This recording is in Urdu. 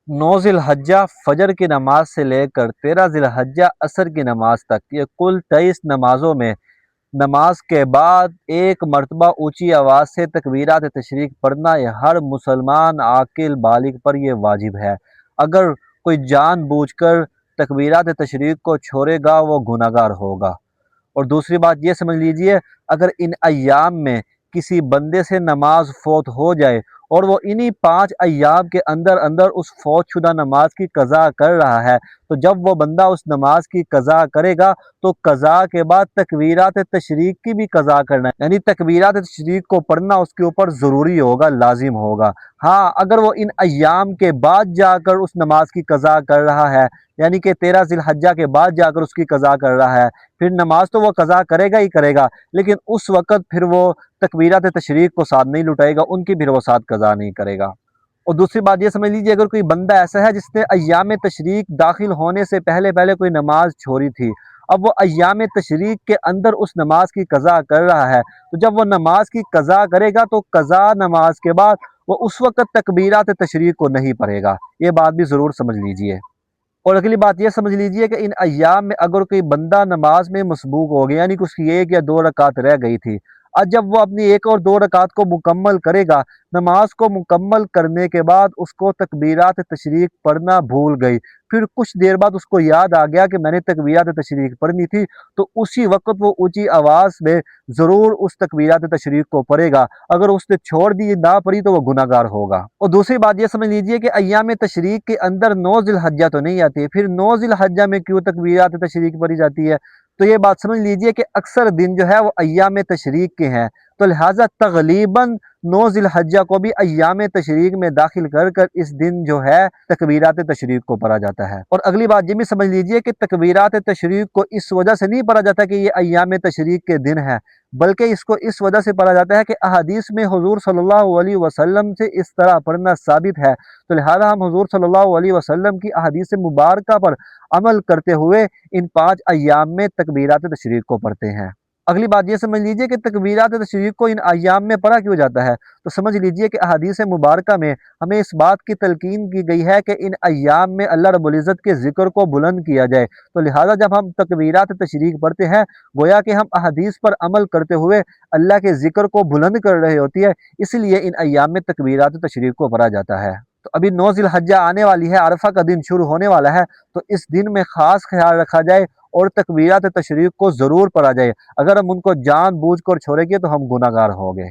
9 ذی الحجہ فجر کی نماز سے لے کر 13 ذی الحجہ عصر کی نماز تک، یہ کل 23 نمازوں میں نماز کے بعد ایک مرتبہ اونچی آواز سے تکبیرات تشریق پڑھنا یہ ہر مسلمان عاقل بالغ پر یہ واجب ہے۔ اگر کوئی جان بوجھ کر تکبیرات تشریق کو چھوڑے گا وہ گناہگار ہوگا۔ اور دوسری بات یہ سمجھ لیجئے، اگر ان ایام میں کسی بندے سے نماز فوت ہو جائے اور وہ انہی 5 ایام کے اندر اندر اس فوت شدہ نماز کی قضا کر رہا ہے، تو جب وہ بندہ اس نماز کی قضا کرے گا تو قضا کے بعد تکبیرات تشریق کی بھی قضا کرنا ہے، یعنی تکبیرات تشریق کو پڑھنا اس کے اوپر ضروری ہوگا، لازم ہوگا۔ ہاں، اگر وہ ان ایام کے بعد جا کر اس نماز کی قضا کر رہا ہے، یعنی کہ 13 ذی الحجہ کے بعد جا کر اس کی قضا کر رہا ہے، پھر نماز تو وہ قضا کرے گا ہی کرے گا، لیکن اس وقت پھر وہ تکبیرات تشریق کو ساتھ نہیں لٹائے گا، ان کی پھر وہ ساتھ قضا نہیں کرے گا۔ اور دوسری بات یہ سمجھ لیجیے، اگر کوئی بندہ ایسا ہے جس نے ایام تشریق داخل ہونے سے پہلے کوئی نماز چھوڑی تھی، اب وہ ایام تشریق کے اندر اس نماز کی قضا کر رہا ہے، تو جب وہ نماز کی قضا کرے گا تو قضا نماز کے بعد وہ اس وقت تکبیرات تشریق کو نہیں پڑھے گا، یہ بات بھی ضرور سمجھ لیجیے۔ اور اگلی بات یہ سمجھ لیجئے کہ ان ایام میں اگر کوئی بندہ نماز میں مسبوق ہو گیا، یعنی کہ اس کی 1 یا 2 رکعت رہ گئی تھی، اب جب وہ اپنی 1 اور 2 رکعت کو مکمل کرے گا، نماز کو مکمل کرنے کے بعد اس کو تکبیرات تشریق پڑھنا بھول گئی، پھر کچھ دیر بعد اس کو یاد آ گیا کہ میں نے تکبیرات تشریق پڑھنی تھی، تو اسی وقت وہ اونچی آواز میں ضرور اس تکبیرات تشریق کو پڑھے گا۔ اگر اس نے چھوڑ دی نہ پڑھی تو وہ گناہ گار ہوگا۔ اور دوسری بات یہ سمجھ لیجئے کہ ایام تشریق کے اندر 9 ذی الحجہ تو نہیں آتی، پھر 9 ذی الحجہ میں کیوں تکبیرات تشریق پڑھی جاتی ہے؟ تو یہ بات سمجھ لیجئے کہ اکثر دن جو ہے وہ ایام تشریق کے ہیں، تو لہٰذا تغلیباً 9 ذی الحجہ کو بھی ایام تشریق میں داخل کر کر اس دن جو ہے تکبیرات تشریق کو پڑھا جاتا ہے۔ اور اگلی بات یہ بھی سمجھ لیجئے کہ تکبیرات تشریق کو اس وجہ سے نہیں پڑھا جاتا کہ یہ ایام تشریق کے دن ہے، بلکہ اس کو اس وجہ سے پڑھا جاتا ہے کہ احادیث میں حضور صلی اللہ علیہ وسلم سے اس طرح پڑھنا ثابت ہے، تو لہذا ہم حضور صلی اللہ علیہ وسلم کی احادیث مبارکہ پر عمل کرتے ہوئے ان 5 ایام میں تکبیرات تشریق کو پڑھتے ہیں۔ اگلی بات یہ سمجھ لیجئے کہ تکبیرات تشریق کو ان ایام میں پڑھا کیوں جاتا ہے، تو سمجھ لیجئے کہ احادیث مبارکہ میں ہمیں اس بات کی تلقین کی گئی ہے کہ ان ایام میں اللہ رب العزت کے ذکر کو بلند کیا جائے، تو لہذا جب ہم تکبیرات تشریق پڑھتے ہیں گویا کہ ہم احادیث پر عمل کرتے ہوئے اللہ کے ذکر کو بلند کر رہے ہوتی ہے، اس لیے ان ایام میں تکبیرات تشریق کو پڑھا جاتا ہے۔ تو ابھی 9 ذی الحجہ آنے والی ہے، عرفہ کا دن شروع ہونے والا ہے، تو اس دن میں خاص خیال رکھا جائے اور تکبیرات تشریق کو ضرور پڑھا جائے۔ اگر ہم ان کو جان بوجھ کر چھوڑیں گے تو ہم گناہ گار ہوں گے۔